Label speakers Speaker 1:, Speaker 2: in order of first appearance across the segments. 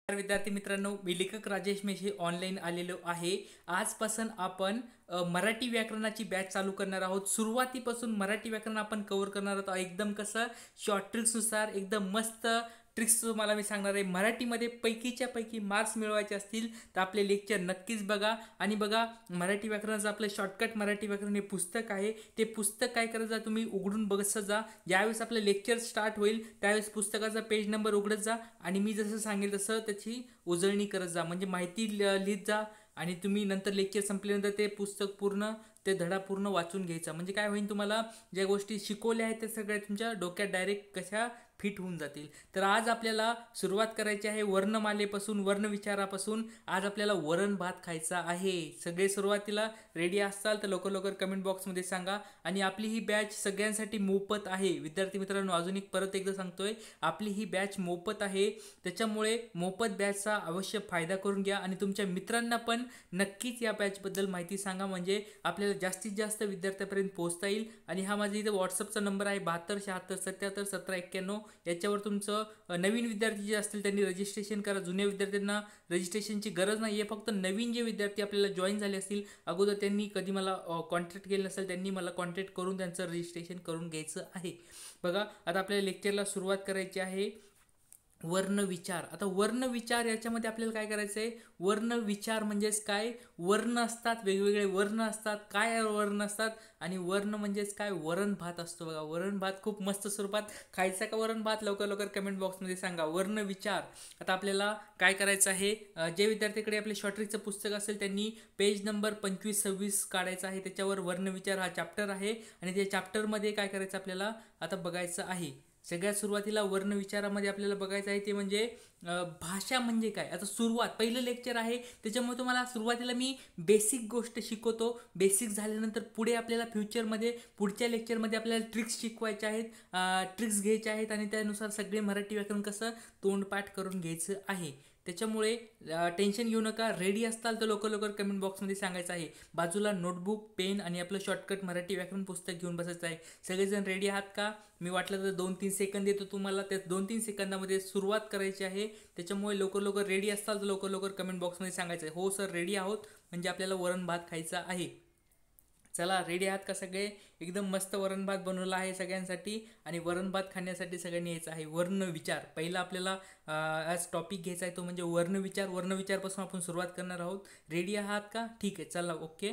Speaker 1: विद्यार्थी मित्रांनो, मी लेखक राजेश मेशे ऑनलाईन आलेलो आहे. आजपासून आपण मराठी व्याकरणाची बॅच चालू करणार आहोत. सुरुवातीपासून मराठी व्याकरण आपण कव्हर करणार आहोत. एकदम कसं शॉर्ट ट्रिक्सनुसार एकदम मस्त ट्रिक्स तुम्हाला मी सांगणार आहे. मराठीमध्ये पैकीच्या पैकी मार्क्स मिळवायचे असतील तर आपले लेक्चर नक्कीच बघा. आणि बघा, मराठी व्याकरणाचं आपलं शॉर्टकट मराठी व्याकरण हे पुस्तक आहे. ते पुस्तक काय करायचं, तुम्ही उघडून बघत जा. ज्यावेळेस आपलं लेक्चर स्टार्ट होईल त्यावेळेस पुस्तकाचा पेज नंबर उघडत जा आणि मी जसं सांगेल तसं त्याची उजळणी करत जा. म्हणजे माहिती लिहित जा आणि तुम्ही नंतर लेक्चर संपल्यानंतर ते पुस्तक पूर्ण, ते धडा पूर्ण वाचून घ्यायचा. म्हणजे काय होईल, तुम्हाला ज्या गोष्टी शिकवल्या आहेत त्या सगळ्या तुमच्या डोक्यात डायरेक्ट कशा फिट होऊन जातील. तर आज आपल्याला सुरुवात करायची आहे वर्णमालेपासून, वर्णविचारापासून. आज आपल्याला वरण भात खायचा आहे. सगळे सुरुवातीला रेडी असाल तर लवकर लवकर कमेंट बॉक्समध्ये सांगा. आणि आपली ही बॅच सगळ्यांसाठी मोफत आहे. विद्यार्थी मित्रांनो, अजून एक परत एकदा सांगतोय, आपली ही बॅच मोफत आहे. त्याच्यामुळे मोफत बॅचचा अवश्य फायदा करून घ्या आणि तुमच्या मित्रांना पण नक्कीच या बॅचबद्दल माहिती सांगा. म्हणजे आपल्याला जास्तीत जास्त विद्यार्थ्यापर्यंत पोहोचता येईल. आणि हा माझा इथं व्हॉट्सअपचा नंबर आहे 7276771791. याच्यावर तुमचं नवीन विद्यार्थी जे असतील त्यांनी रजिस्ट्रेशन करा. जुन्या विद्यार्थ्यांना रजिस्ट्रेशनची गरज नाही आहे. फक्त नवीन जे विद्यार्थी आपल्याला जॉईन झाले असतील, अगोदर त्यांनी कधी मला कॉन्टॅक्ट केलं नसेल, त्यांनी मला कॉन्टॅक्ट करून त्यांचं रजिस्ट्रेशन करून घ्यायचं आहे. बघा, आता आपल्या लेक्चरला सुरुवात करायची आहे. वर्णविचार. आता वर्णविचार याच्यामध्ये आपल्याला काय करायचं आहे, वर्णविचार म्हणजेच काय, वर्ण असतात, वेगवेगळे वर्ण असतात. काय वर्ण असतात आणि वर्ण म्हणजेच काय, वरण भात असतो. बघा, वरण भात खूप मस्त स्वरूपात खायचा का वरण भात, लवकर लवकर कमेंट बॉक्समध्ये सांगा. वर्णविचार. आता आपल्याला काय करायचं आहे, जे विद्यार्थ्याकडे आपले शॉर्टट्रिकचं पुस्तक असेल त्यांनी पेज नंबर 25-26 काढायचा आहे. त्याच्यावर वर्णविचार हा चॅप्टर आहे आणि त्या चॅप्टरमध्ये काय करायचं आपल्याला आता बघायचं आहे. सगळ्यात सुरुवातीला वर्णविचारामध्ये आपल्याला बघायचं आहे ते म्हणजे भाषा म्हणजे काय. आता सुरुवात, पहिलं लेक्चर आहे त्याच्यामुळे तुम्हाला सुरुवातीला मी बेसिक गोष्ट शिकवतो. बेसिक झाल्यानंतर पुढे आपल्याला फ्युचरमध्ये, पुढच्या लेक्चरमध्ये आपल्याला ट्रिक्स शिकवायच्या आहेत, ट्रिक्स घ्यायच्या आहेत आणि त्यानुसार सगळे मराठी व्याकरण कसं तोंडपाठ करून घ्यायचं आहे. त्याच्यामुळे टेन्शन घेऊ नका. रेडी असताल तर लवकर लवकर कमेंट बॉक्समध्ये सांगायचं आहे. बाजूला नोटबुक, पेन आणि आपलं शॉर्टकट मराठी व्याकरण पुस्तक घेऊन बसायचं आहे. सगळेजण रेडी आहात का? मी वाटलं तर 2-3 सेकंद देतो तुम्हाला. त्या 2-3 सेकंदामध्ये सुरुवात करायची आहे. त्याच्यामुळे लवकर लवकर रेडी असताल तर लवकर लवकर कमेंट बॉक्समध्ये सांगायचं आहे, हो सर रेडी आहोत, म्हणजे आपल्याला वरण भात खायचा आहे. चला, रेडी आहात का सगळे? एकदम मस्त वरण भात बनवला आहे सगळ्यांसाठी आणि वरण भात खाण्यासाठी सगळ्यांनी यायचं आहे. वर्णविचार पहिला आपल्याला आज टॉपिक घ्यायचा आहे, तो म्हणजे वर्णविचार. वर्णविचारपासून आपण सुरुवात करणार आहोत. रेडी आहात का? ठीक आहे, चला ओके.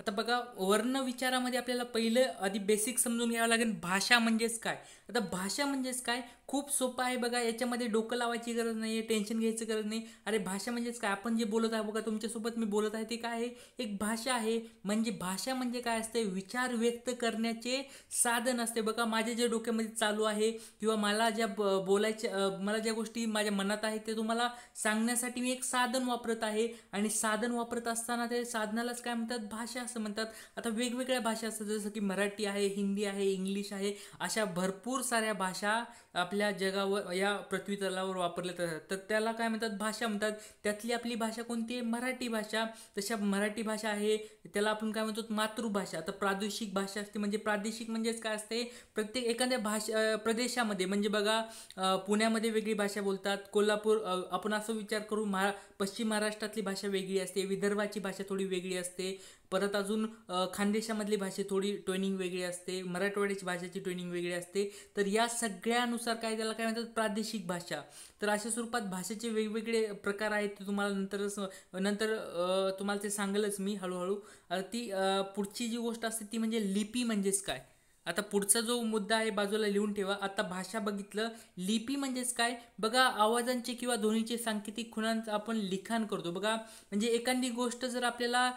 Speaker 1: आता बघा, वर्णविचारामध्ये आपल्याला पहिलं आधी बेसिक समजून घ्यावं लागेल, भाषा म्हणजेच काय. आता भाषा म्हणजेच काय खूप सोपं आहे. बघा, याच्यामध्ये डोकं लावायची गरज नाही आहे, टेन्शन घ्यायची गरज नाही. अरे भाषा म्हणजेच काय, आपण जे बोलत आहे, बघा तुमच्यासोबत मी बोलत आहे ते काय आहे, एक भाषा आहे. म्हणजे भाषा म्हणजे काय असते, विचार व्यक्त करण्याचे साधन असते. बघा, माझ्या जे डोक्यामध्ये चालू आहे किंवा मला ज्या बोलायच्या, मला ज्या गोष्टी माझ्या मनात आहेत ते तुम्हाला सांगण्यासाठी मी एक साधन वापरत आहे. आणि साधन वापरत असताना ते साधनालाच काय म्हणतात, भाषा असं म्हणतात. आता वेगवेगळ्या भाषा असतात, जसं की मराठी आहे, हिंदी आहे, इंग्लिश आहे. अशा भरपूर साऱ्या भाषा आपल्या जगावर, या पृथ्वी तलावर वापरल्या जातात. तर त्याला काय म्हणतात, भाषा म्हणतात. त्यातली आपली भाषा कोणती आहे, मराठी भाषा. तशा मराठी भाषा आहे, त्याला आपण काय म्हणतो, मातृभाषा. आता प्रादेशिक भाषा असते. म्हणजे प्रादेशिक म्हणजेच काय असते, प्रत्येक एखाद्या प्रदेशामध्ये, म्हणजे बघा पुण्यामध्ये वेगळी भाषा बोलतात, कोल्हापूर, आपण असं विचार करू, पश्चिम महाराष्ट्रातली भाषा वेगळी असते, विदर्भाची भाषा थोडी वेगळी असते, परत अजून खानदेशामधली भाषा थोडी ट्रेनिंग वेगळी असते, मराठवाड्याची भाषेची ट्रेनिंग वेगळी असते. तर या सगळ्यानुसार काय, त्याला काय म्हणतात, प्रादेशिक भाषा. तर अशा स्वरूपात भाषेचे वेगवेगळे प्रकार आहेत. ते तुम्हाला नंतर तुम्हाला ते सांगेलच मी हळूहळू. ती पुढची जी गोष्ट असते ती म्हणजे लिपी म्हणजेच काय. आता पुढचा जो मुद्दा आहे बाजूला लिहून ठेवा. आता भाषा बघितलं, लिपी म्हणजेच काय. बघा, आवाजांचे किंवा ध्वनीचे सांकेतिक खुणांचं आपण लिखाण करतो. बघा, म्हणजे एखादी गोष्ट जर आपल्याला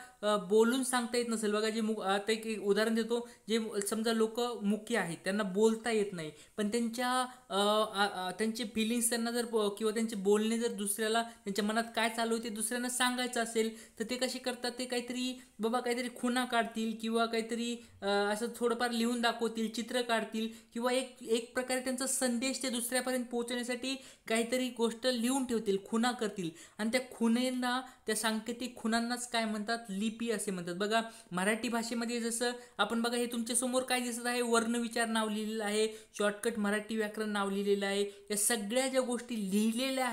Speaker 1: बोलून सांगता येत नसेल, बघा जे आता एक उदाहरण देतो, जे समजा लोक मुकी आहेत, त्यांना बोलता येत नाही, पण त्यांचे फिलिंग्स त्यांना जर किंवा त्यांचे बोलणे जर दुसऱ्याला, त्यांच्या मनात काय चालू आहे ते दुसऱ्यांना सांगायचं असेल तर ते कसे करतात, ते काहीतरी बाबा काहीतरी खुणा काढतील किंवा काहीतरी असं थोडंफार लिहून दाखवतात दाखवतील, चित्र काढतील किंवा एक एक प्रकारे त्यांचा संदेश ते दुसऱ्यापर्यंत पोहोचवण्यासाठी काहीतरी गोष्ट लिहून ठेवतील, खुणा करतील. आणि त्या खुणेंना, त्या सांकेतिक खुणांनाच काय म्हणतात, लिपी असे म्हणतात. बघा मराठी भाषेमध्ये जसं आपण बघा, हे तुमच्या समोर काय दिसत आहे, वर्णविचार नाव लिहिलेलं आहे, शॉर्टकट मराठी व्याकरण नाव लिहिलेलं आहे. या सगळ्या ज्या गोष्टी लिहिलेल्या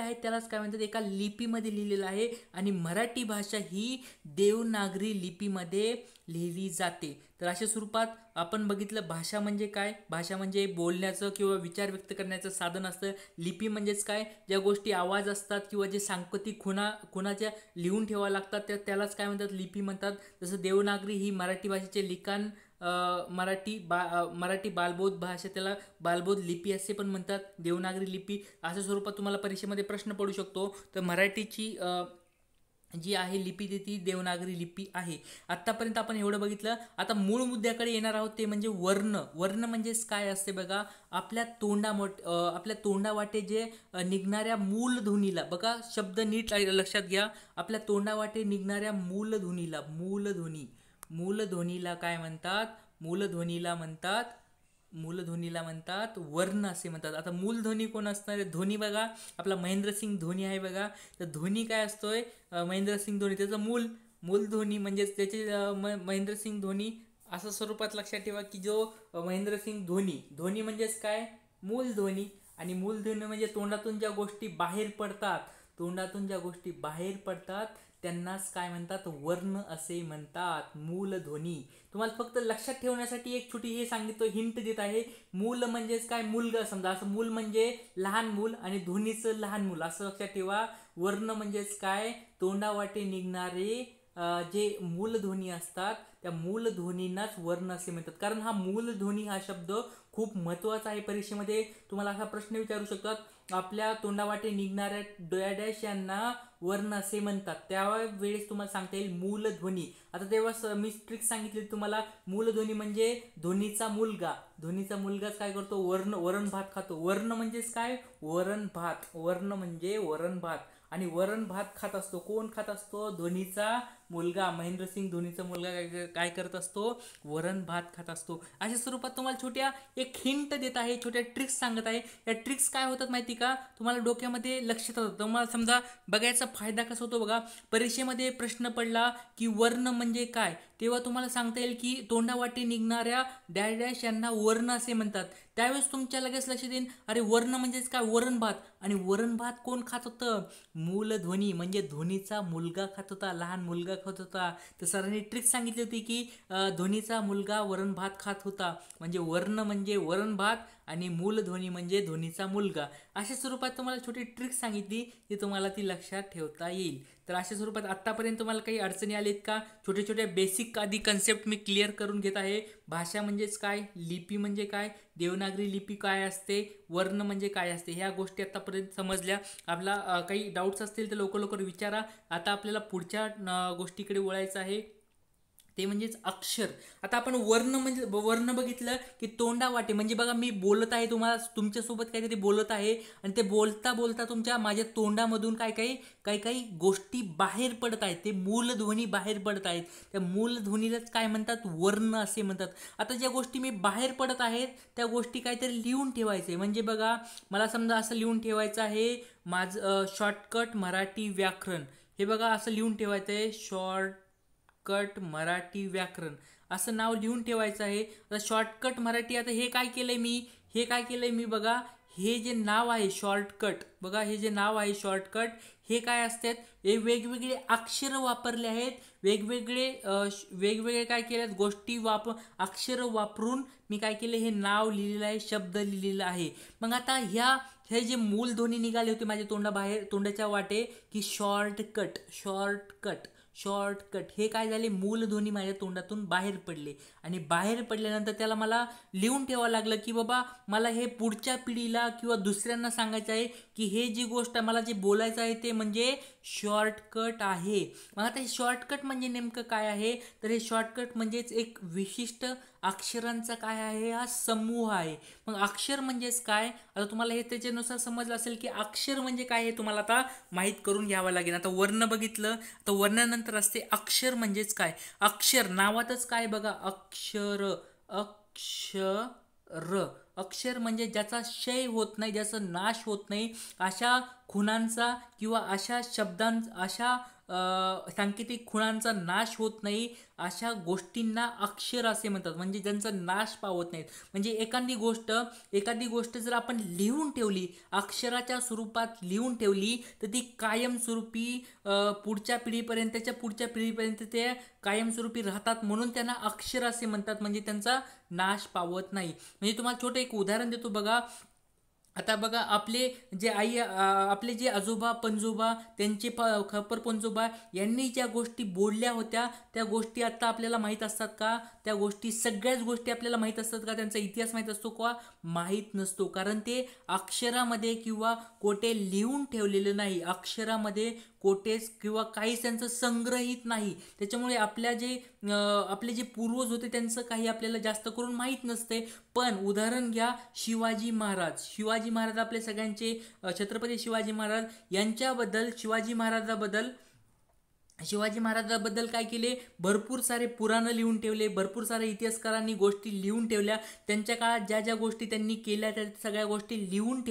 Speaker 1: आहेत त्यालाच काय म्हणतात, एका लिपीमध्ये लिहिलेलं आहे. आणि मराठी भाषा ही देवनागरी लिपीमध्ये लिहिली जाते. तर अशा स्वरूपात आपण बघितलं, भाषा म्हणजे काय, भाषा म्हणजे बोलण्याचं किंवा विचार व्यक्त करण्याचं साधन असतं. लिपी म्हणजेच काय, ज्या गोष्टी आवाज असतात किंवा जे सांकेतिक खुणाच्या लिहून ठेवावं लागतात त्यालाच काय म्हणतात, लिपी म्हणतात. जसं देवनागरी ही मराठी भाषेचे लिखाण, मराठी बालबोध भाषा, त्याला बालबोध लिपी असे पण म्हणतात, देवनागरी लिपी. अशा स्वरूपात तुम्हाला परीक्षेमध्ये प्रश्न पडू शकतो. तर मराठीची जी आहे लिपी ती देवनागरी लिपी आहे. आत्तापर्यंत आपण एवढं बघितलं. आता मूळ मुद्द्याकडे येणार आहोत, ते म्हणजे वर्ण. वर्ण म्हणजेच काय असते बघा, आपल्या तोंडावाटे जे निघणाऱ्या मूलध्वनीला, बघा शब्द नीट लक्षात घ्या, आपल्या तोंडावाटे निघणाऱ्या मूलध्वनीला काय म्हणतात, मूलध्वनीला म्हणतात वर्ण असे म्हणतात. आता मूलध्वनी कोण असणार, ध्वनी बघा आपला महेंद्रसिंग धोनी आहे बघा. तर ध्वनी काय असतोय, महेंद्रसिंग धोनी, त्याचं मूलध्वनी म्हणजेच त्याचे महेंद्रसिंग धोनी. असं स्वरूपात लक्षात ठेवा की जो महेंद्रसिंग धोनी म्हणजेच काय, मूलध्वनी. आणि मूलध्वनी म्हणजे तोंडातून ज्या गोष्टी बाहेर पडतात त्यांनाच काय म्हणतात, वर्ण असे म्हणतात, मूलध्वनी. तुम्हाला फक्त लक्षात ठेवण्यासाठी एक छोटी हे सांगितलं, हिंट देत आहे. मूल म्हणजेच काय, मुलगा समजा, असं मूल म्हणजे लहान मूल आणि ध्वनीचं लहान मूल असं लक्षात ठेवा. वर्ण म्हणजेच काय, तोंडावाटे निघणारे जे मूलध्वनी असतात त्या मूलध्वनींनाच वर्ण असे म्हणतात. कारण हा मूलध्वनी हा शब्द खूप महत्त्वाचा आहे. परीक्षेमध्ये तुम्हाला असा प्रश्न विचारू शकतात, आपल्या तोंडावाटे निघणाऱ्या डॅश यांना वर्ण असे म्हणतात. त्यावेळेस तुम्हाला सांगता येईल मूलध्वनी. आता तेव्हा मी ट्रिक सांगितली तुम्हाला, मूलध्वनी म्हणजे ध्वनीचा मुलगाच काय करतो, वरण भात खातो. वर्ण म्हणजेच काय, वरण भात. आणि वरण भात खात असतो, कोण खात असतो, ध्वनीचा मुलगा, महेंद्रसिंग धोनीचा मुलगा काय करत असतो, वरण भात खात असतो. अशा स्वरूपात तुम्हाला छोट्या एक हिंट देत आहे, छोट्या ट्रिक्स सांगत आहे. या ट्रिक्स काय होतात माहिती का, तुम्हाला डोक्यामध्ये लक्षात होतं. तुम्हाला समजा बघायचा फायदा कसा होतो बघा, परीक्षेमध्ये प्रश्न पडला की वर्ण म्हणजे काय, तेव्हा तुम्हाला सांगता येईल की तोंडावाटे निघणाऱ्या डॅश यांना वर्ण असे म्हणतात. त्यावेळेस तुमच्या लगेच लक्षात येईल, अरे वर्ण म्हणजेच काय, वरण भात. आणि वरण भात कोण खात होतं, मूलध्वनी म्हणजे ध्वनीचा मुलगा खात होता, लहान मुलगा खात होता. तर सरांनी ट्रिक सांगितली होती की ध्वनीचा मुलगा वरण भात खात होता, म्हणजे वर्ण म्हणजे वरण भात आणि मूलध्वनी म्हणजे ध्वनीचा मुलगा. अशा स्वरूपात तुम्हाला छोटी ट्रिक सांगितली की तुम्हाला ती लक्षात ठेवता येईल. तर अशा स्वरूपात आत्तापर्यंत तुम्हाला काही अडचणी आलीत का, छोट्या बेसिक आधी कन्सेप्ट मी क्लिअर करून घेत आहे. भाषा म्हणजेच काय, लिपी म्हणजे काय, देवनागरी लिपी काय असते, वर्ण म्हणजे काय असते, ह्या गोष्टी आतापर्यंत समजल्या. आपला काही डाऊट्स असतील तर लवकर विचारा. आता आपल्याला पुढच्या गोष्टीकडे वळायचं आहे, ते म्हणजेच अक्षर. आता आपण वर्ण बघितलं की तोंडावाटे म्हणजे बघा, मी बोलत आहे, तुमच्यासोबत काहीतरी बोलत आहे आणि ते बोलता माझ्या तोंडामधून काही गोष्टी बाहेर पडत आहेत, ते मूलध्वनी बाहेर पडत आहेत. त्या मूलध्वनीलाच काय म्हणतात, वर्ण असे म्हणतात. आता ज्या गोष्टी मी बाहेर पडत आहेत त्या गोष्टी काहीतरी लिहून ठेवायचे. म्हणजे बघा, मला समजा असं लिहून ठेवायचं आहे, माझं शॉर्टकट मराठी व्याकरण, हे बघा असं लिहून ठेवायचं आहे, शॉर्टकट मराठी व्याकरण असं नाव लिहून ठेवायचं आहे. आता शॉर्टकट मराठी, आता हे काय केलंय मी बघा, हे जे नाव आहे शॉर्टकट, बघा हे जे नाव आहे शॉर्टकट, हे काय असतात, हे वेगवेगळे अक्षर वापरले आहेत, वेगवेगळे काय केले आहेत गोष्टी अक्षर वापरून मी काय केले, हे नाव लिहिलेलं आहे, शब्द लिहिलेला आहे. मग आता हे जे मूलध्वनी निघाले होते माझ्या तोंडाच्या वाटे की शॉर्टकट हे काय झाले, मूलध्वनी माझ्या तोंडातून बाहेर पडले. आणि बाहेर पडल्यानंतर त्याला मला लिहून ठेवावं लागलं की बाबा मला हे पुढच्या पिढीला किंवा दुसऱ्यांना सांगायचं आहे की हे जी गोष्ट मला जे बोलायचं आहे ते म्हणजे शॉर्टकट आहे. मग आता हे शॉर्टकट म्हणजे नेमकं काय आहे, तर हे शॉर्टकट म्हणजेच एक विशिष्ट अक्षरांचा काय आहे, हा समूह आहे. मग अक्षर म्हणजेच काय, आता तुम्हाला हे त्याच्यानुसार समजलं असेल की अक्षर म्हणजे काय हे तुम्हाला आता माहीत करून घ्यावं लागेल. आता वर्ण बघितलं, तर वर्णानंतर असते अक्षर. म्हणजेच काय, अक्षर नावातच काय बघा, अक्षर. अक्षर म्हणजे ज्याचा क्षय होत नाही, ज्याचा नाश होत नाही, अशा खुणांचा किंवा अशा अशा सांकेतिक खुणांचा नाश होत नाही, अशा गोष्टींना अक्षर असे म्हणतात. म्हणजे ज्यांचा नाश पावत नाहीत. म्हणजे एखादी गोष्ट जर आपण लिहून ठेवली, अक्षराच्या स्वरूपात लिहून ठेवली, तर ती कायमस्वरूपी पुढच्या पिढीपर्यंत ते कायमस्वरूपी राहतात. म्हणून त्यांना अक्षर असे म्हणतात. म्हणजे त्यांचा नाश पावत नाही. म्हणजे तुम्हाला छोटं एक उदाहरण देतो बघा. आता बघा, आपले जे आजोबा पणजोबा, त्यांचे खपर पणजोबा यांनी ज्या गोष्टी बोलल्या होत्या, त्या गोष्टी आता आपल्याला माहीत असतात का? त्या गोष्टी, सगळ्याच गोष्टी आपल्याला माहीत असतात का? त्यांचा इतिहास माहीत असतो का? माहीत नसतो. कारण ते अक्षरामध्ये किंवा कोठे लिहून ठेवलेलं नाही. अक्षरामध्ये कोठेच किंवा काहीच त्यांचं संग्रहित नाही. त्याच्यामुळे आपले जे पूर्वज होते त्यांचं काही आपल्याला जास्त करून माहीत नसते. पण उदाहरण घ्या, शिवाजी महाराज आपले सगळ्यांचे छत्रपती शिवाजी महाराज यांच्याबद्दल, शिवाजी महाराजाबद्दल काय केले? भरपूर सारे पुराणं लिहून ठेवले, भरपूर सारे इतिहासकारांनी गोष्टी लिहून ठेवल्या. त्यांच्या काळात ज्या ज्या गोष्टी त्यांनी केल्या, त्या सगळ्या गोष्टी लिहून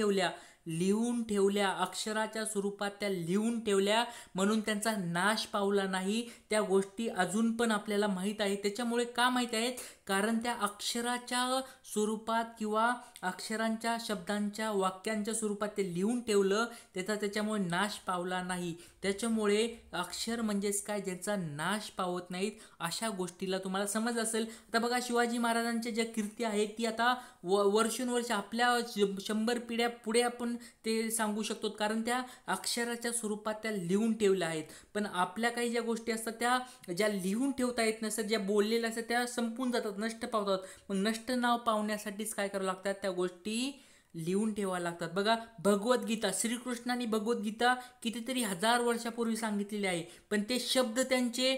Speaker 1: ठेवल्या, अक्षराच्या स्वरूपात त्या लिहून ठेवल्या. म्हणून त्यांचा नाश पावला नाही. त्या गोष्टी अजून पण आपल्याला माहीत आहेत. त्याच्यामुळे का माहीत आहेत? कारण त्या अक्षराच्या स्वरूपात किंवा अक्षरांच्या, शब्दांच्या, वाक्यांच्या स्वरूपात ते लिहून ठेवलं, त्याच्यामुळे नाश पावला नाही. त्याच्यामुळे अक्षर म्हणजेच काय? ज्याचा नाश पावत नाहीत. अशा गोष्टीला तुम्हाला समज असेल. आता बघा, शिवाजी महाराजांच्या ज्या कीर्ती आहेत ती आता वर्षोनवर्ष आपल्या 100 पिढ्या पुढे आपण ते सांगू शकतो. कारण त्या अक्षराच्या स्वरूपात त्या लिहून ठेवल्या आहेत. पण आपल्या काही ज्या गोष्टी असतात त्या ज्या लिहून ठेवता येत नसतात, ज्या बोललेल्या असतात त्या संपून जातात, नष्ट पावतात. मग नष्ट नाव पावण्यासाठीच काय करावं लागतात? त्या गोष्टी लिहून ठेवायला लागतात. बघा, भगवद्गीता, श्रीकृष्णाने भगवद्गीता कितीतरी 1000 वर्षापूर्वी सांगितलेली आहे. पण ते शब्द त्यांचे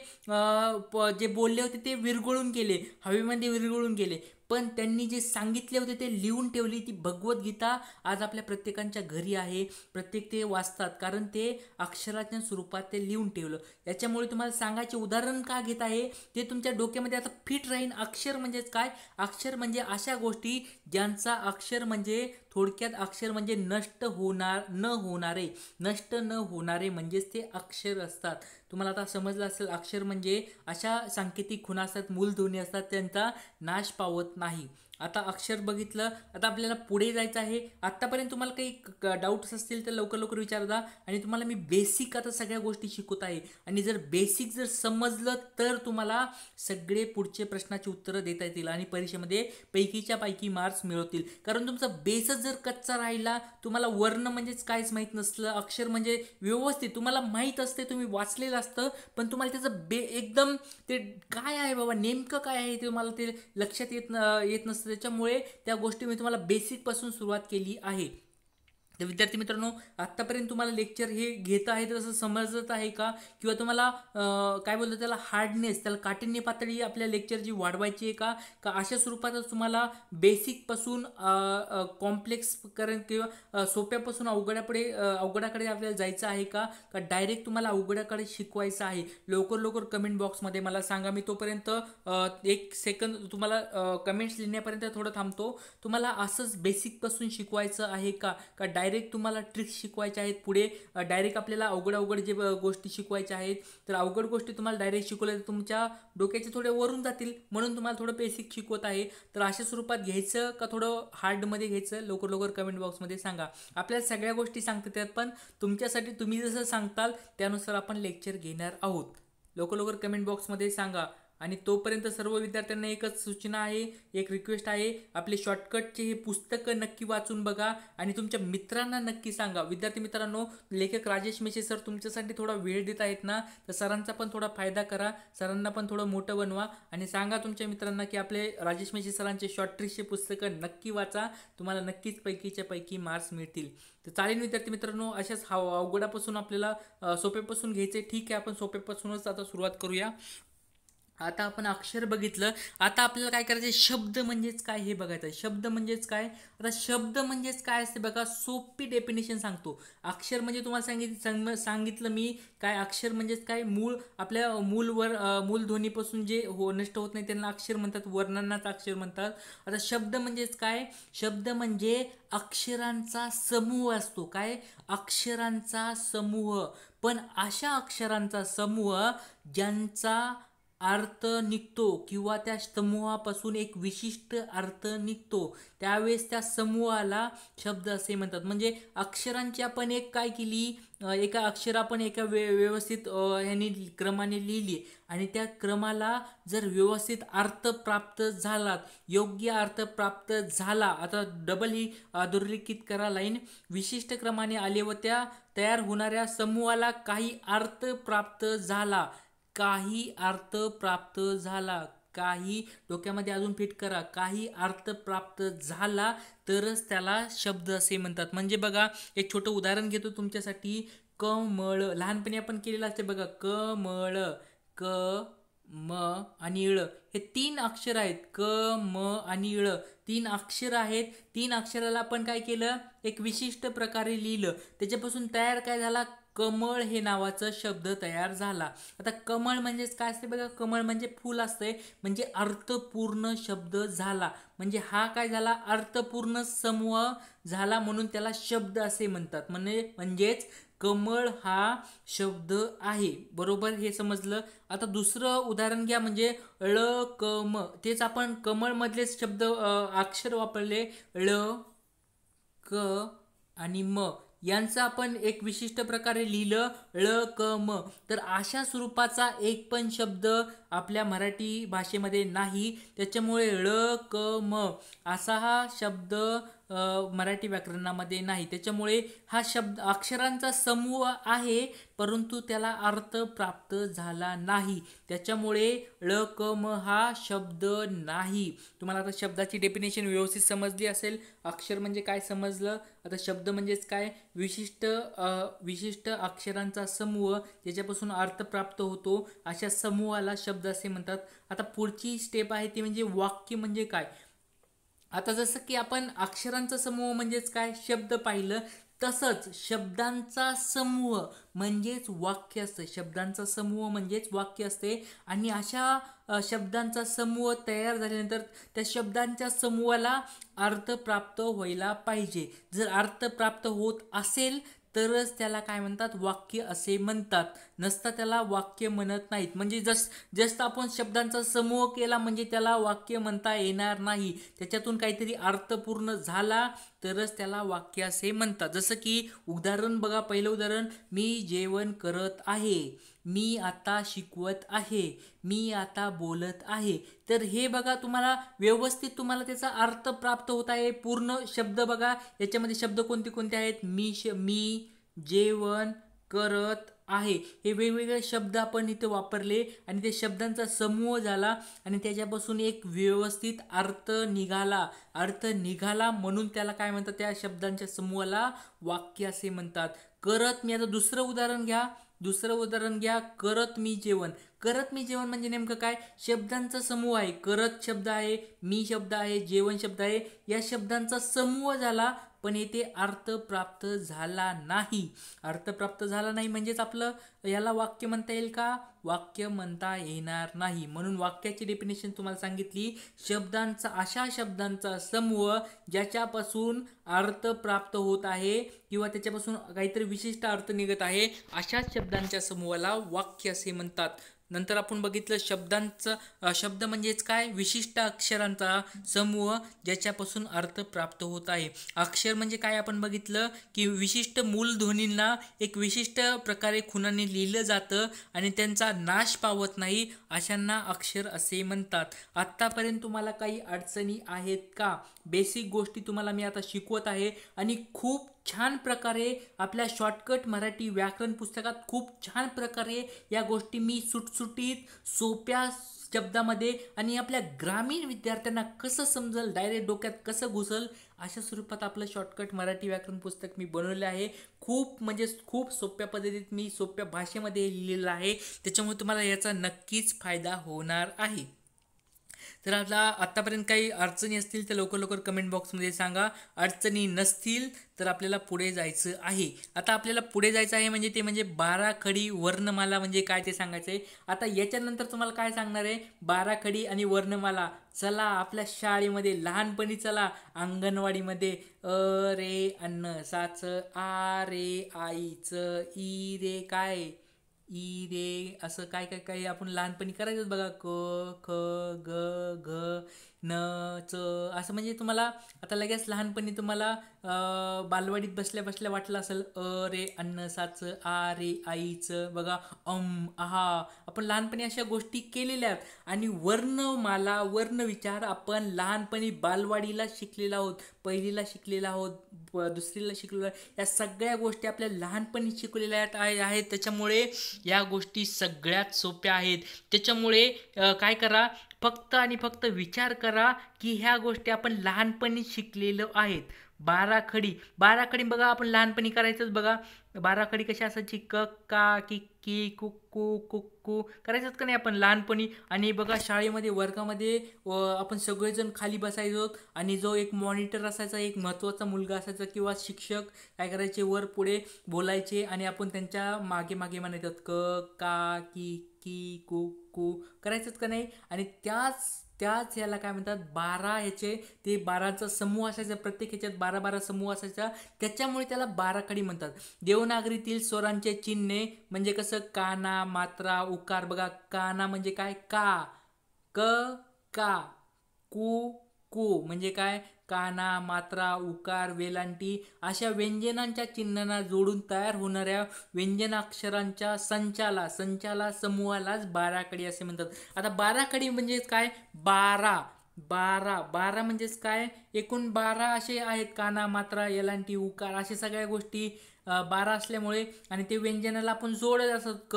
Speaker 1: जे बोलले होते ते विरघळून गेले, हवेमध्ये विरघळून गेले. पण त्यांनी जे सांगितले होते ते लिहून ठेवली. ती भगवद्गीता आज आपल्या प्रत्येकांच्या घरी आहे. प्रत्येक ते वाचतात, कारण ते अक्षराच्या स्वरूपात ते लिहून ठेवलं. याच्यामुळे तुम्हाला सांगायचे उदाहरण का घेत आहे ते तुमच्या डोक्यामध्ये आता फिट राहील. अक्षर म्हणजेच काय? अक्षर म्हणजे अशा गोष्टी ज्यांचा अक्षर म्हणजे, थोडक्यात अक्षर म्हणजे नष्ट न होणारे म्हणजेच ते अक्षर असतात. तुम्हाला आता समजलं असेल, अक्षर म्हणजे अशा सांकेतिक खुणा असतात, मूलध्वनी असतात, त्यांचा नाश पावत नाही. आता अक्षर बघितलं. आता आपल्याला पुढे जायचं आहे. आत्तापर्यंत तुम्हाला काही डाऊट्स असतील तर लवकर लवकर विचारता. आणि तुम्हाला मी बेसिक आता सगळ्या गोष्टी शिकवत आहे. आणि जर बेसिक समजलं तर तुम्हाला सगळे पुढचे प्रश्नाची उत्तरं देता येतील आणि परीक्षेमध्ये पैकीच्या पैकी मार्क्स मिळवतील. कारण तुमचा बेसच जर कच्चा राहिला, तुम्हाला वर्ण म्हणजेच काहीच माहीत नसलं, अक्षर म्हणजे व्यवस्थित तुम्हाला माहीत असते, तुम्ही वाचलेलं असतं, पण तुम्हाला त्याचं एकदम ते काय आहे बाबा, नेमकं काय आहे ते तुम्हाला ते लक्षात येत नसतं. त्याच्यामुळे त्या गोष्टी मी तुम्हाला बेसिक पासून सुरुवात केली आहे. तर विद्यार्थी मित्रांनो, आत्तापर्यंत तुम्हाला लेक्चर हे घेत आहे तसं समजत आहे का? किंवा तुम्हाला काय बोलतो त्याला हार्डनेस, त्याला काठिण्य पातळी आपल्या लेक्चरची वाढवायची आहे का? अशा स्वरूपातच तुम्हाला बेसिकपासून कॉम्प्लेक्स किंवा सोप्यापासून अवघडाकडे आपल्याला जायचं आहे का? डायरेक्ट तुम्हाला अवघडाकडे शिकवायचं आहे? लवकर लवकर कमेंट बॉक्समध्ये मला सांगा. मी तोपर्यंत 1 सेकंद तुम्हाला कमेंट्स लिहिण्यापर्यंत थोडं थांबतो. तुम्हाला असंच बेसिकपासून शिकवायचं आहे का डायरेक्ट तुम्हाला ट्रिक्स शिकवायच्या आहेत? पुढे डायरेक्ट आपल्याला अवघड जे गोष्टी शिकवायच्या आहेत, तर अवघड गोष्टी तुम्हाला डायरेक्ट शिकवल्या तर तुमच्या डोक्याचे थोडे वरून जातील. म्हणून तुम्हाला थोडं बेसिक शिकवत आहे. तर अशा स्वरूपात घ्यायचं का थोडं हार्डमध्ये घ्यायचं? लवकर लवकर कमेंट बॉक्समध्ये सांगा. आपल्याला सगळ्या गोष्टी सांगतात त्यात, पण तुमच्यासाठी तुम्ही जसं सांगताल त्यानुसार आपण लेक्चर घेणार आहोत. लवकर लवकर कमेंट बॉक्समध्ये सांगा. आणि तोपर्यंत सर्व विद्यार्थ्यांना एकच सूचना आहे, एक रिक्वेस्ट आहे, आपले शॉर्टकटचे हे पुस्तकं नक्की वाचून बघा आणि तुमच्या मित्रांना नक्की सांगा. विद्यार्थी मित्रांनो, लेखक राजेश मेशे सर तुमच्यासाठी थोडा वेळ देत आहेत ना, तर सरांचा पण थोडा फायदा करा, सरांना पण थोडं मोठं बनवा आणि सांगा तुमच्या मित्रांना की आपले राजेश मेशे सरांचे शॉर्ट ट्रिक्सचे पुस्तकं नक्की वाचा. तुम्हाला नक्कीच पैकीच्या पैकी मार्क्स मिळतील. तर चालेल विद्यार्थी मित्रांनो, अशाच अवघडापासून आपल्याला सोप्यापासून घ्यायचे. ठीक आहे, आपण सोप्यापासूनच आता सुरुवात करूया. आता आपण अक्षर बघितलं. आता आपल्याला काय करायचं, शब्द म्हणजेच काय हे बघायचं आहे. शब्द म्हणजेच काय, आता शब्द म्हणजेच काय असते बघा, सोपी डेफिनेशन सांगतो. अक्षर म्हणजे तुम्हाला सांगितलं मी काय, अक्षर म्हणजेच काय, मूळ आपल्या मूलध्वनीपासून जे नष्ट होत नाही त्यांना अक्षर म्हणतात, वर्णांनाच अक्षर म्हणतात. आता शब्द म्हणजेच काय, शब्द म्हणजे अक्षरांचा समूह असतो. काय, अक्षरांचा समूह. पण अशा अक्षरांचा समूह ज्यांचा अर्थ निघतो किंवा त्या समूहापासून एक विशिष्ट अर्थ निघतो, त्यावेळेस त्या समूहाला शब्द असे म्हणतात. म्हणजे अक्षरांची आपण एक काय केली, एका अक्षर आपण एका व्यवस्थित ह्यानी क्रमाने लिहिली आणि त्या क्रमाला जर व्यवस्थित अर्थ प्राप्त झाला, योग्य अर्थ प्राप्त झाला, आता डबल ही अधोरेखित करा लाईन, विशिष्ट क्रमाने आले व त्या तयार होणाऱ्या समूहाला काही अर्थ प्राप्त झाला, काही अर्थ प्राप्त झाला, काही डोक्यामध्ये अजून फिट करा, काही अर्थ प्राप्त झाला तरच त्याला शब्द असे म्हणतात. म्हणजे बघा, एक छोटं उदाहरण घेतो तुमच्यासाठी. कमळ लहानपणी आपण केलेलं असते बघा, कमळ, क म आणि ळ हे 3 अक्षर आहेत. क म आणि ळ 3 अक्षर आहेत. 3 अक्षराला आपण काय केलं, एक विशिष्ट प्रकारे लिहिलं, त्याच्यापासून तयार काय झाला, कमळ हे नावाचा शब्द तयार झाला. आता कमळ म्हणजेच काय असते बघा, कमळ म्हणजे फूल असते, म्हणजे अर्थपूर्ण शब्द झाला. म्हणजे हा काय झाला, अर्थपूर्ण समूह झाला, म्हणून त्याला शब्द असे म्हणतात. म्हणजेच कमळ हा शब्द आहे. बरोबर, हे समजलं. आता दुसरं उदाहरण घ्या, म्हणजे ळ क म, तेच आपण कमळ मधलेच शब्द अक्षर वापरले, ळ क आणि म यांचं आपण एक विशिष्ट प्रकारे लिहिलं, ळ क म. तर अशा स्वरूपाचा एक पण शब्द आपल्या मराठी भाषेमध्ये नाही. त्याच्यामुळे ळ क म असा हा शब्द मराठी व्याकरणामध्ये नाही. त्याच्यामुळे हा शब्द अक्षरांचा समूह आहे, परंतु त्याला अर्थ प्राप्त झाला नाही. त्याच्यामुळे ळ क म हा शब्द नाही. तुम्हाला आता शब्दाची डेफिनेशन व्यवस्थित समजली असेल. अक्षर म्हणजे काय समजलं. आता शब्द म्हणजेच काय, विशिष्ट अक्षरांचा समूह ज्याच्यापासून अर्थ प्राप्त होतो, अशा समूहाला शब्द असे म्हणतात. आता पुढची स्टेप आहे ती म्हणजे वाक्य म्हणजे काय. आता जसं की आपण अक्षरांचा समूह म्हणजेच काय शब्द पाहिलं, तसंच शब्दांचा समूह म्हणजेच वाक्य असते. शब्दांचा समूह म्हणजेच वाक्य असते. आणि अशा शब्दांचा समूह तयार झाल्यानंतर त्या शब्दांच्या समूहाला अर्थ प्राप्त व्हायला पाहिजे. जर अर्थ प्राप्त होत असेल तरच त्याला काय म्हणतात, वाक्य असे म्हणतात. नसता त्याला वाक्य म्हणत नाहीत. म्हणजे जस्ट आपण शब्दांचा समूह केला म्हणजे त्याला वाक्य म्हणता येणार नाही. त्याच्यातून काहीतरी अर्थपूर्ण झाला तरच त्याला वाक्य असे म्हणतात. जसं की उदाहरण बघा, पहिलं उदाहरण, मी जेवण करत आहे, मी आता शिकवत आहे, मी आता बोलत आहे. तर हे बघा, तुम्हाला व्यवस्थित तुम्हाला त्याचा अर्थ प्राप्त होत आहे. पूर्ण शब्द बघा, याच्यामध्ये शब्द कोणते कोणते आहेत, मी जेवण करत आहे, हे वेगवेगळे शब्द आपण इथे वापरले आणि ते शब्दांचा समूह झाला आणि त्याच्यापासून एक व्यवस्थित अर्थ निघाला म्हणून त्याला काय म्हणतात, त्या शब्दांच्या समूहाला वाक्य असे म्हणतात. करत मी, आता दुसरं उदाहरण घ्या, करत मी जेवण म्हणजे नेमकं काय, शब्दांचा समूह आहे. करत शब्द आहे, मी शब्द आहे, जेवण शब्द आहे, या शब्दांचा समूह झाला, पण येथे अर्थ प्राप्त झाला नाही. अर्थ प्राप्त झाला नाही म्हणजेच आपलं याला वाक्य म्हणता येईल का, वाक्य म्हणता येणार नाही. म्हणून वाक्याची डेफिनेशन तुम्हाला सांगितली, अशा शब्दांचा समूह ज्याच्यापासून अर्थ प्राप्त होत आहे किंवा त्याच्यापासून काहीतरी विशिष्ट अर्थ निघत आहे, अशा शब्दांच्या समूहाला वाक्य असे म्हणतात. नंतर आपण बघितलं शब्द म्हणजेच काय, विशिष्ट अक्षरांचा समूह ज्याच्यापासून अर्थ प्राप्त होत आहे. अक्षर म्हणजे काय आपण बघितलं की विशिष्ट मूलध्वनींना एक विशिष्ट प्रकारे खुणाने लिहिलं जातं आणि त्यांचा नाश पावत नाही, अशांना अक्षर असे म्हणतात. आत्तापर्यंत तुम्हाला काही अडचणी आहेत का, बेसिक गोष्टी तुम्हाला मी आता शिकवत आहे आणि खूप छान प्रकारे आपल्या शॉर्टकट मराठी व्याकरण पुस्तकात खूप छान प्रकारे या गोष्टी मी सुटसुटीत सोप्या शब्दामध्ये आणि आपल्या ग्रामीण विद्यार्थ्यांना कसं समजल, डायरेक्ट डोक्यात कसं घुसल, अशा स्वरूपात आपलं शॉर्टकट मराठी व्याकरण पुस्तक मी बनवलं आहे. खूप म्हणजे खूप सोप्या पद्धतीत मी सोप्या भाषेमध्ये हे लिहिलेलं आहे. त्याच्यामुळे तुम्हाला याचा नक्कीच फायदा होणार आहे. तर आता आत्तापर्यंत काही अडचणी असतील तर लवकर लवकर कमेंट बॉक्समध्ये सांगा. अडचणी नसतील तर आपल्याला पुढे जायचं आहे. आता आपल्याला पुढे जायचं आहे म्हणजे ते म्हणजे 12 खडी वर्णमाला म्हणजे काय ते सांगायचं आहे. आता याच्यानंतर तुम्हाला काय सांगणार आहे, 12 खडी आणि वर्णमाला. चला आपल्या शाळेमध्ये लहानपणी चला अंगणवाडीमध्ये रे अन्न साच, आ रे आईचं, ई रे काय, ई रे असं काय काय काय आपण लहानपणी करायचंच बघा. क ख ग घ न च असं म्हणजे तुम्हाला आता लगेच लहानपणी तुम्हाला बालवाडीत बसल्या बसल्या वाटलं असेल रे अन्न साच, आ रे आईचं बघा, आहा. आपण लहानपणी अशा गोष्टी केलेल्या आहेत. आणि वर्णमाला वर्णविचार आपण लहानपणी बालवाडीला शिकलेला आहोत, पहिलीला शिकलेला आहोत, दुसरीला शिकलेलो आहे. या सगळ्या गोष्टी आपल्या लहानपणी शिकलेल्या आहेत. त्याच्यामुळे या गोष्टी सगळ्यात सोप्या आहेत. त्याच्यामुळे काय करा, फक्त आणि फक्त विचार करा की ह्या गोष्टी आपण लहानपणी शिकलेलो आहेत. 12 खडी, 12 खडी बघा आपण लहानपणी करायचंच बघा. 12 खडी कशी असायची, क का की की कुक्कू कुक्कू करायचंच का नाही आपण लहानपणी. आणि बघा शाळेमध्ये वर्गामध्ये आपण सगळेजण खाली बसायचो आणि जो एक मॉनिटर असायचा, एक महत्त्वाचा मुलगा असायचा किंवा शिक्षक काय करायचे, वर पुढे बोलायचे आणि आपण त्यांच्या मागे मागे म्हणायचो क का की कू कू करायचंच का नाही. आणि त्याच याला काय म्हणतात, 12 ह्याचे ते 12चा समूह असायचा, प्रत्येक ह्याच्यात 12 समूह असायचा, त्याच्यामुळे त्याला 12 खडी म्हणतात. देवनागरीतील स्वरांचे चिन्हे म्हणजे कसं, काना मात्रा उकार बघा. काना म्हणजे काय, का, क का, कू कू म्हणजे काय, काना मात्रा उकार वेलांटी अशा व्यंजनांच्या चिन्हांना जोडून तयार होणाऱ्या व्यंजनाक्षरांच्या संचाला समूहालाच 12 खडी असे म्हणतात. आता 12 खडी म्हणजे काय, 12 म्हणजेच काय, एकूण 12 असे आहेत, काना मात्रा येलांटी उकार अशा सगळ्या गोष्टी 12 असल्यामुळे. आणि ते व्यंजनाला आपण जोडत असत, क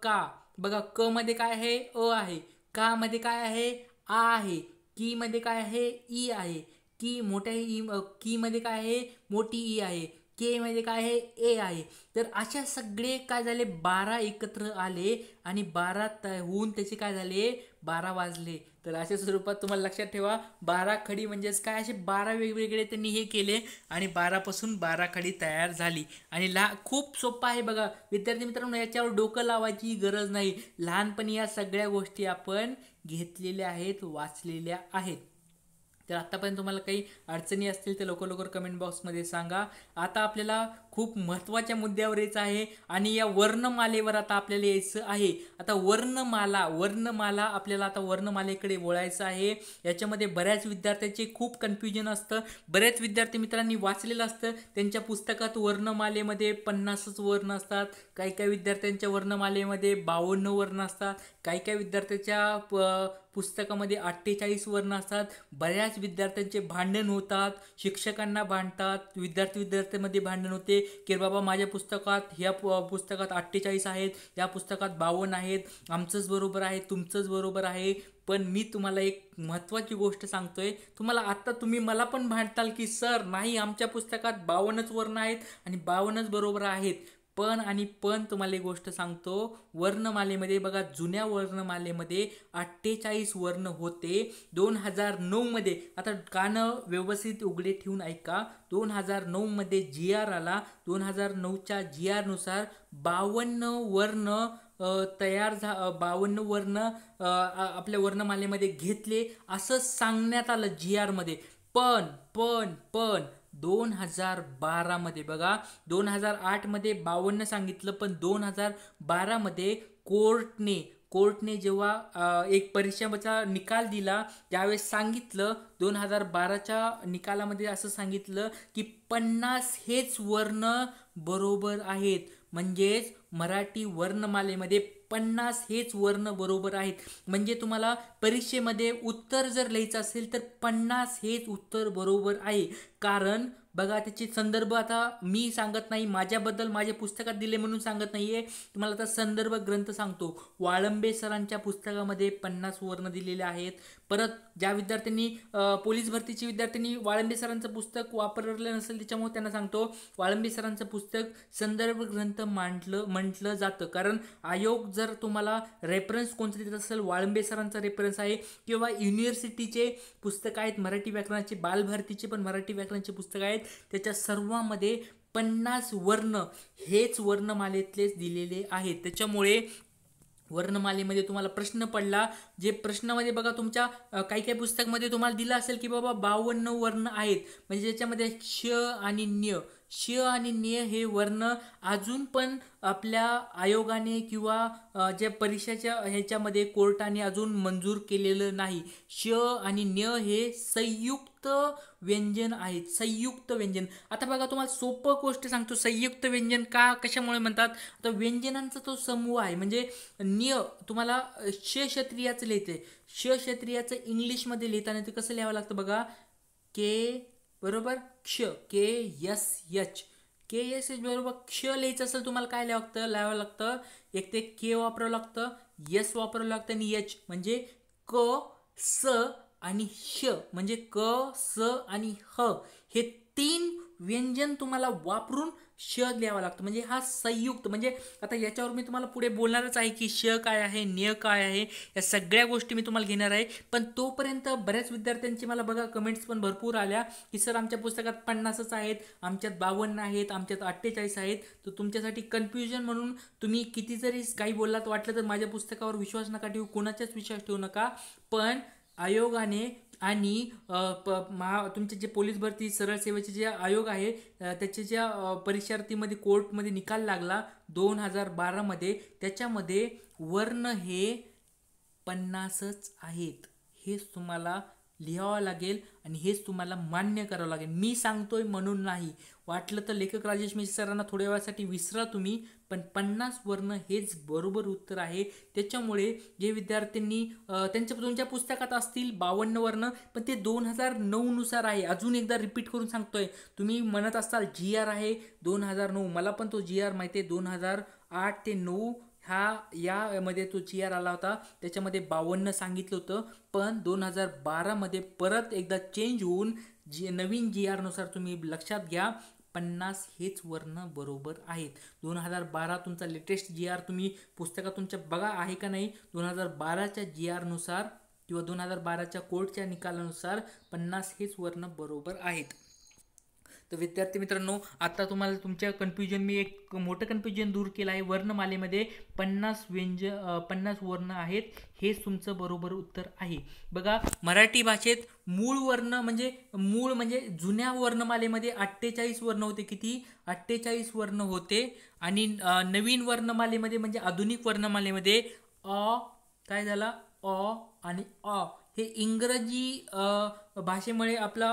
Speaker 1: का बघा. क मध्ये काय आहे, अ आहे. का मध्ये काय आहे, आ आहे. की मध्ये काय आहे, ई आहे. की मोठ्या ई, की मध्ये काय आहे, मोठी ई आहे. के मध्ये काय आहे, ए आहे. तर अशा सगळे काय झाले, 12 एकत्र आले आणि 12 होऊन त्याचे काय झाले, 12 वाजले. तर अशा स्वरूपात तुम्हाला लक्षात ठेवा, 12 खडी म्हणजेच काय, असे 12 वेगवेगळे त्यांनी हे केले आणि 12 पासून 12 खडी तयार झाली. आणि खूप सोपं आहे बघा विद्यार्थी मित्रांनो, याच्यावर डोकं लावायची गरज नाही. लहानपणी या सगळ्या गोष्टी आपण घेतलेल्या आहेत, वाचलेल्या आहेत. तर आत्तापर्यंत तुम्हाला काही अडचणी असतील तर लवकर लवकर कमेंट बॉक्समध्ये सांगा. आता आपल्याला खूप महत्त्वाच्या मुद्द्यावर यायचं आहे आणि या वर्णमालेवर आता आपल्याला यायचं आहे. आता वर्णमाला आपल्याला आता वर्णमालेकडे वळायचं आहे. याच्यामध्ये बऱ्याच विद्यार्थ्यांचे खूप कन्फ्युजन असतं. बऱ्याच विद्यार्थी मित्रांनी वाचलेलं असतं, त्यांच्या पुस्तकात वर्णमालेमध्ये 50च वर्ण असतात. काही काही विद्यार्थ्यांच्या वर्णमालेमध्ये 52 वर्ण असतात. काही काही विद्यार्थ्यांच्या पुस्तकामध्ये 48 वर्ण असतात. बऱ्याच विद्यार्थ्यांचे भांडण होतात, शिक्षकांना भांडतात, विद्यार्थ्यांमध्ये भांडण होते की बाबा माझ्या पुस्तकात ह्या पुस्तकात 48 आहेत, या पुस्तकात 52 आहेत, आमचंच बरोबर आहे, तुमचंच बरोबर आहे. पण मी तुम्हाला एक महत्त्वाची गोष्ट सांगतोय, तुम्हाला आत्ता तुम्ही मला पण भांडताल की सर नाही आमच्या पुस्तकात 52च वर्ण आहेत आणि 52च बरोबर आहेत. पण तुम्हाला एक गोष्ट सांगतो, वर्णमालेमध्ये बघा, जुन्या वर्णमालेमध्ये 48 वर्ण होते. 2009 मध्ये, आता कानं व्यवस्थित उघडे ठेवून ऐका, 2009 मध्ये GR आला. 2009च्या GR नुसार 52 वर्ण तयार 52 वर्ण आपल्या वर्णमालेमध्ये घेतले असं सांगण्यात आलं GR मध्ये. पण 2012 मध्ये बघा, 2008 मध्ये 52 सांगितलं, पण 2012 मध्ये कोर्टने जेव्हा एक परीक्षेचा निकाल दिला त्यावेळेस सांगितलं, 2012च्या निकालामध्ये असं सांगितलं की 50 हेच वर्ण बरोबर आहेत. म्हणजेच मराठी वर्णमालेमध्ये 50 हेच वर्ण बरोबर आहेत. म्हणजे तुम्हाला परीक्षेमध्ये उत्तर जर लिहायचं असेल तर 50 हेच उत्तर बरोबर आहे. कारण बघा त्याचे संदर्भ आता मी सांगत नाही, माझ्याबद्दल माझ्या पुस्तकात दिले म्हणून सांगत नाहीये, तुम्हाला आता संदर्भ ग्रंथ सांगतो. वाळंबे सरांच्या पुस्तकामध्ये 50 वर्ण दिलेले आहेत. परत ज्या विद्यार्थ्यांनी पोलीस भरतीची विद्यार्थ्यांनी वाळंबे सरांचं पुस्तक वापरलं नसेल त्याच्यामुळे त्यांना सांगतो, वाळंबे सरांचं पुस्तक संदर्भ ग्रंथ म्हटलं जातं. कारण आयोग जर तुम्हाला रेफरन्स कोणतं देत असेल, वाळंबे सरांचा रेफरन्स आहे, किंवा युनिव्हर्सिटीचे पुस्तक आहेत मराठी व्याकरणाचे, बालभारतीचे पण मराठी व्याकरणाचे पुस्तक आहेत, त्याच्या सर्वांमध्ये 50 वर्ण हेच वर्णमालेतलेच दिलेले आहेत. त्याच्यामुळे वर्णमालेमध्ये तुम्हाला प्रश्न पडला, जे प्रश्नामध्ये बघा तुमच्या काही काही पुस्तकमध्ये तुम्हाला दिलं असेल की बाबा 52 वर्ण आहेत, म्हणजे ज्याच्यामध्ये श आणि न्य, श आणि न्य हे वर्ण अजून पण आपल्या आयोगाने किंवा जे परीक्षेच्या ह्याच्यामध्ये कोर्टाने अजून मंजूर केलेलं नाही. श आणि न्य हे संयुक्त व्यंजन आहेत, संयुक्त व्यंजन. आता बघा तुम्हाला सोपं गोष्ट सांगतो, संयुक्त व्यंजन का कशामुळे म्हणतात. आता व्यंजनांचा तो समूह आहे, म्हणजे न्य तुम्हाला क्षत्रियाचं लिहिते, क्षत्रियाचं इंग्लिशमध्ये लिहिताना ते कसं लिहावं लागतं बघा, के बरोबर क्ष, के एस एच, के एस एच बरोबर क्ष लिहायचं असेल तुम्हाला काय लिहावं लागतं, एक ते के वापरावं लागतं, यस वापरावं लागतं, आणि एच म्हणजे क स आणि श, म्हणजे क स आणि ह हे 3 व्यंजन तुम्हाला वापरून श लिहावं लागतं. म्हणजे हा संयुक्त, म्हणजे आता याच्यावर मी तुम्हाला पुढे बोलणारच आहे की श काय आहे, न्य काय आहे, या सगळ्या गोष्टी मी तुम्हाला घेणार आहे. पण तोपर्यंत बऱ्याच विद्यार्थ्यांची मला बघा कमेंट्स पण भरपूर आल्या की सर आमच्या पुस्तकात 50च आहेत, आमच्यात 52 आहेत, आमच्यात 48 आहेत. तर तुमच्यासाठी कन्फ्युजन म्हणून तुम्ही किती जरी काही बोललात, वाटलं तर माझ्या पुस्तकावर विश्वास नका ठेवू, कोणाचाच विश्वास ठेवू नका. पण आयोगाने आणि तुमचे जे पोलीस भरती सरळ सेवेचे जे आयोग आहे त्याच्या ज्या परीक्षार्थीमध्ये कोर्टमध्ये निकाल लागला 2012 मध्ये, त्याच्यामध्ये वर्ण हे 50च आहेत. हेच तुम्हाला लिहावं लागेल आणि हेच तुम्हाला मान्य करावं लागेल. मी सांगतोय म्हणून नाही, वाटलं तर लेखक राजेश मेश्राम सरांना थोड्या वेळासाठी विसरा तुम्ही, पण 50 वर्ण हेच बरोबर उत्तर आहे. त्याच्यामुळे जे विद्यार्थ्यांनी तुमच्या पुस्तकात असतील 52 वर्ण, पण ते 2009 नुसार आहे. अजून एकदा रिपीट करून सांगतोय, तुम्ही म्हणत असाल जी आर आहे 2009, मला पण तो जी आर माहिती आहे, 2008 ते 9 यामध्ये तो जी आर आला होता, त्याच्यामध्ये 52 सांगितलं होतं. पण 2012 मध्ये परत एकदा चेंज होऊन नवीन जी आर नुसार तुम्ही लक्षात घ्या 50 हेच वर्ण बरोबर आहेत. 2012 तुमचा लेटेस्ट जी आर तुम्ही पुस्तकात तुमच्या बघा आहे का नाही. 2012च्या जी आर नुसार किंवा 2012च्या कोर्टच्या निकालानुसार 50 हेच वर्ण बरोबर आहेत. तर विद्यार्थी मित्रांनो, आता तुम्हाला तुमच्या कन्फ्युजन मी एक मोठं कन्फ्युजन दूर केलं आहे. वर्णमालेमध्ये 50 वर्ण आहेत, हेच तुमचं बरोबर उत्तर आहे. बघा मराठी भाषेत मूळ म्हणजे जुन्या वर्णमालेमध्ये 48 वर्ण होते. किती? 48 वर्ण होते. आणि नवीन वर्णमालेमध्ये म्हणजे आधुनिक वर्णमालेमध्ये काय झाला, आणि हे इंग्रजी भाषेमुळे आपला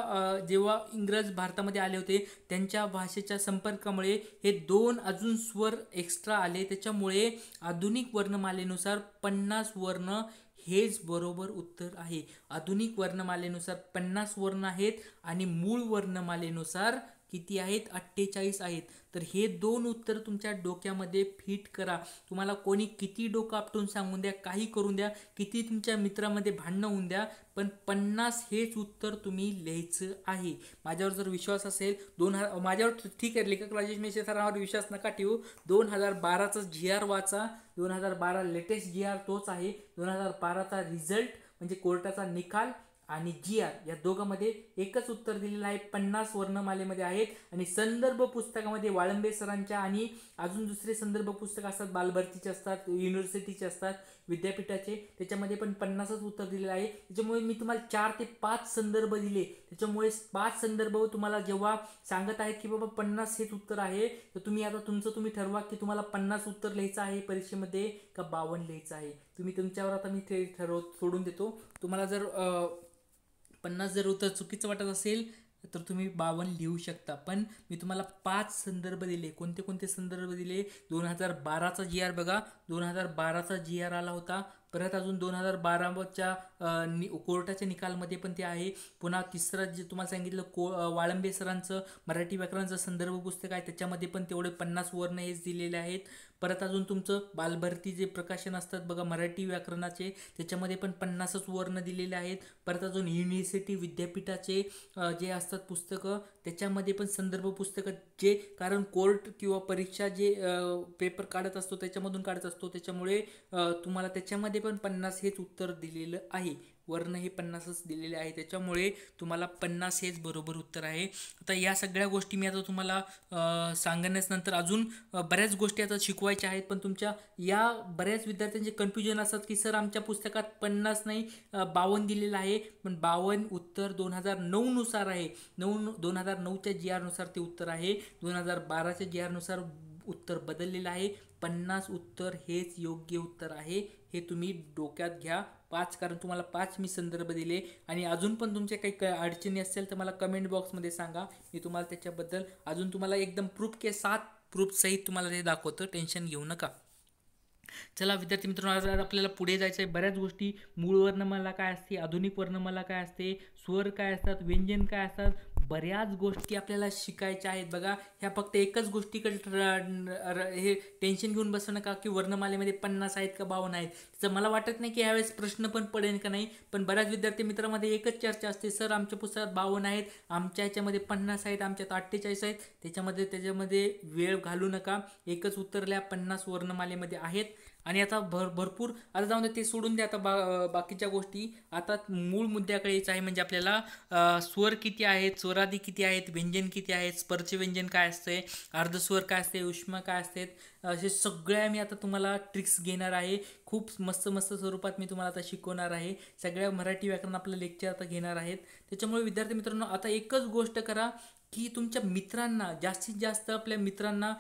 Speaker 1: जेव्हा इंग्रज भारतामध्ये आले होते त्यांच्या भाषेच्या संपर्कामुळे हे 2 अजून स्वर एक्स्ट्रा आले. त्याच्यामुळे आधुनिक वर्णमालेनुसार 50 वर्ण हेच बरोबर उत्तर आहे. आधुनिक वर्णमालेनुसार 50 वर्ण आहेत आणि मूळ वर्णमालेनुसार किती आहेत? 48 आहेत. तर हे 2 उत्तर तुमच्या डोक्यामध्ये फिट करा. तुम्हाला कोणी किती डोकं आपटून सांगून द्या, काही करून द्या, किती तुमच्या मित्रामध्ये भांडणं होऊन द्या, पण 50 हेच उत्तर तुम्ही लिहायचं आहे. माझ्यावर जर विश्वास असेल, माझ्यावर ठीक आहे, लेखक राजेश मेश्राम सरांवर विश्वास नका ठेवू. 2012चा जी आर वाचा. 2012 लेटेस्ट जी आर तोच आहे. 2012चा रिझल्ट म्हणजे कोर्टाचा निकाल आणि जी आर या दोघांमध्ये एकच उत्तर दिलेलं आहे. 50 वर्णमालेमध्ये आहेत. आणि संदर्भ पुस्तकामध्ये वाळंबे सरांच्या आणि अजून दुसरे संदर्भ पुस्तक असतात, बालभरतीचे असतात, युनिव्हर्सिटीचे असतात, विद्यापीठाचे, त्याच्यामध्ये पण 50च उत्तर दिलेलं आहे. त्याच्यामुळे मी तुम्हाला 4 ते 5 संदर्भ दिले. त्याच्यामुळे 5 संदर्भ तुम्हाला जेव्हा सांगत आहेत की बाबा 50 हेच उत्तर आहे, तर तुम्ही आता तुम्ही ठरवा की तुम्हाला 50 उत्तर लिहायचं आहे परीक्षेमध्ये का 52 लिहायचं आहे. तुम्ही तुमच्यावर आता मी ते सोडून देतो. तुम्हाला जर 50 जर उत्तर चुकीचं वाटत असेल तर तुम्ही 52 लिहू शकता. पण मी तुम्हाला 5 संदर्भ दिले. कोणते कोणते संदर्भ दिले? 2012चा जी आर बघा, 2012चा जी आर आला होता परत अजून 2012च्या कोर्टाच्या निकालमध्ये पण ते आहे. पुन्हा तिसरं जे तुम्हाला सांगितलं वाळंबे सरांचं मराठी व्याकरणाचं संदर्भ पुस्तक आहे, त्याच्यामध्ये पण तेवढे 50 वर्ण हेच दिलेले आहेत. परत अजून तुमचं बालभारती जे प्रकाशन असतात बघा मराठी व्याकरणाचे, त्याच्यामध्ये पण 50च वर्ण दिलेले आहेत. परत अजून युनिव्हर्सिटी विद्यापीठाचे जे असतात पुस्तकं, त्याच्यामध्ये पण संदर्भ पुस्तकं जे, कारण कोर्ट किंवा परीक्षा जे पेपर काढत असतो त्याच्यामधून काढत असतो, त्याच्यामुळे तुम्हाला त्याच्यामध्ये पण 50 हेच उत्तर दिलेलं आहे. वर्ण हे 50च दिलेले आहे, त्याच्यामुळे तुम्हाला 50 हेच बरोबर उत्तर आहे. आता या सगळ्या गोष्टी मी आता तुम्हाला सांगण्यास नंतर अजून बऱ्याच गोष्टी आता शिकवायच्या आहेत, पण तुमच्या या बऱ्याच विद्यार्थ्यांचे कन्फ्युजन असतात की सर आमच्या पुस्तकात 50 नाही 52 दिलेलं आहे, पण 52 उत्तर 2009 नुसार आहे. 2009च्या GR नुसार ते उत्तर आहे. 2012च्या GR नुसार उत्तर बदललेलं आहे. 50 उत्तर हेच योग्य उत्तर आहे, हे तुम्ही डोक्यात घ्या. 5, कारण तुम्हाला 5 मी संदर्भ दिले. आणि अजून पण तुमच्या काही अडचणी असेल तर मला कमेंट बॉक्समध्ये सांगा, मी तुम्हाला त्याच्याबद्दल अजून तुम्हाला एकदम प्रूफ सहित तुम्हाला ते दाखवतो, टेन्शन घेऊ नका. चला विद्यार्थी मित्रांनो, आज आपल्याला पुढे जायचं आहे. बऱ्याच गोष्टी, मूळ वर्णमाला काय असते, आधुनिक वर्णमाला काय असते, स्वर काय असतात, व्यंजन काय असतात, बऱ्याच गोष्टी आपल्याला शिकायच्या आहेत बघा. ह्या फक्त एकच गोष्टीकडे हे टेन्शन घेऊन बसू नका की वर्णमालेमध्ये 50 आहेत का 52 आहेत. त्याचं मला वाटत नाही की यावेळेस प्रश्न पण पडेल का नाही, पण बऱ्याच विद्यार्थी मित्रांमध्ये एकच चर्चा असते, सर आमच्या पुस्तकात 52 आहेत, आमच्या ह्याच्यामध्ये 50 आहेत, आमच्यात 48 आहेत. त्याच्यामध्ये वेळ घालू नका. एकच उत्तरल्या 50 वर्णमालेमध्ये आहेत. आणि आता भरपूर आता जाऊन ते सोडून द्या. आता बाकीच्या गोष्टी, आता मूळ मुद्द्याकडे यायचं आहे. म्हणजे आपल्याला स्वर किती आहेत, स्वरादी किती आहेत, व्यंजन किती आहेत, स्पर्श व्यंजन काय असते, अर्धस्वर काय असते, उष्मा काय असते, असे सगळ्या मी आता तुम्हाला ट्रिक्स घेणार आहे. खूप मस्त स्वरूपात मी तुम्हाला आता शिकवणार आहे. सगळ्या मराठी व्याकरण आपलं लेक्चर आता घेणार आहेत. त्याच्यामुळे विद्यार्थी मित्रांनो, आता एकच गोष्ट करा की तुमच्या मित्रांना, जास्तीत जास्त आपल्या मित्रांना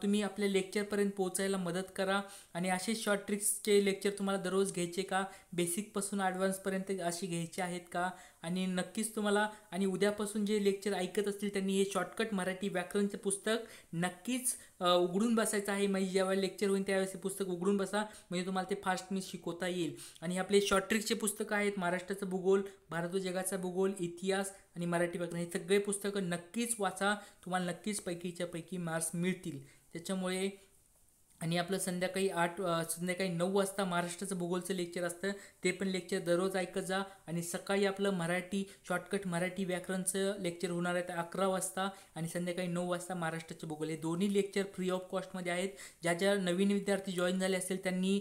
Speaker 1: तुम्ही आपल्या लेक्चरपर्यंत पोहोचायला मदत करा. आणि असे शॉर्ट ट्रिक्सचे लेक्चर तुम्हाला दररोज घ्यायचे का, बेसिकपासून ॲडव्हान्सपर्यंत अशी घ्यायचे आहेत का. आणि नक्कीच तुम्हाला, आणि उद्यापासून जे लेक्चर ऐकत असतील त्यांनी हे शॉर्टकट मराठी व्याकरणचे पुस्तक नक्कीच उघडून बसायचं आहे. म्हणजे ज्यावेळेला लेक्चर होईल त्यावेळेस हे पुस्तक उघडून बसा, म्हणजे तुम्हाला ते फास्ट मी शिकवता येईल. आणि आपले शॉर्ट ट्रिक्सचे पुस्तकं आहेत, महाराष्ट्राचा भूगोल, भारत व जगाचा भूगोल, इतिहास आणि मराठी व्याकरण, हे सगळे पुस्तकं नक्कीच वाचा. तुम्हाला नक्कीच पैकीच्या पैकी मार्क्स मिळतील. त्याच्यामुळे, आणि आपलं संध्याकाळी 9 वाजता महाराष्ट्राचं भूगोलचं लेक्चर असतं, ते पण लेक्चर दररोज ऐकत जा. आणि सकाळी आपलं शॉर्टकट मराठी व्याकरणचं लेक्चर होणार आहे 11 वाजता, आणि संध्याकाळी 9 वाजता महाराष्ट्राचे भूगोल. हे दोन्ही लेक्चर फ्री ऑफ कॉस्टमध्ये आहेत. ज्या नवीन विद्यार्थी जॉईन झाले असतील त्यांनी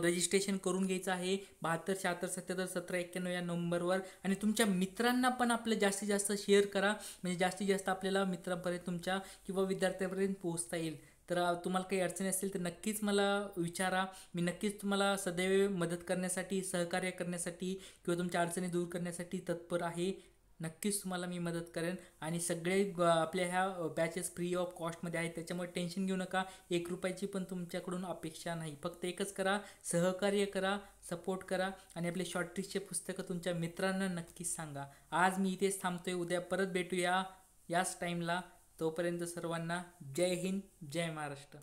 Speaker 1: रजिस्ट्रेशन करून घ्यायचं आहे 72 76 77 17 91 या नंबरवर. आणि तुमच्या मित्रांना पण आपलं जास्तीत जास्त शेअर करा, म्हणजे जास्तीत जास्त आपल्याला मित्रांपर्यंत तुमच्या किंवा विद्यार्थ्यांपर्यंत पोहोचता येईल. तर तुम्हाला काही अडचणी असतील तर नक्कीच मला विचारा. मी नक्कीच तुम्हाला सदैव मदत करण्यासाठी, सहकार्य करण्यासाठी किंवा तुमच्या अडचणी दूर करण्यासाठी तत्पर आहे. नक्कीच तुम्हाला मी मदत करेन. आणि सगळे आपल्या ह्या बॅचेस फ्री ऑफ कॉस्टमध्ये आहेत, त्याच्यामुळे टेन्शन घेऊ नका. 1 रुपयाची पण तुमच्याकडून अपेक्षा नाही. फक्त एकच करा, सहकार्य करा, सपोर्ट करा. आणि आपले शॉर्ट ट्रिक्सचे पुस्तकं तुमच्या मित्रांना नक्कीच सांगा. आज मी इथेच थांबतोय, उद्या परत भेटूया याच टाईमला. तोपर्यंत सर्वांना जय हिंद, जय महाराष्ट्र.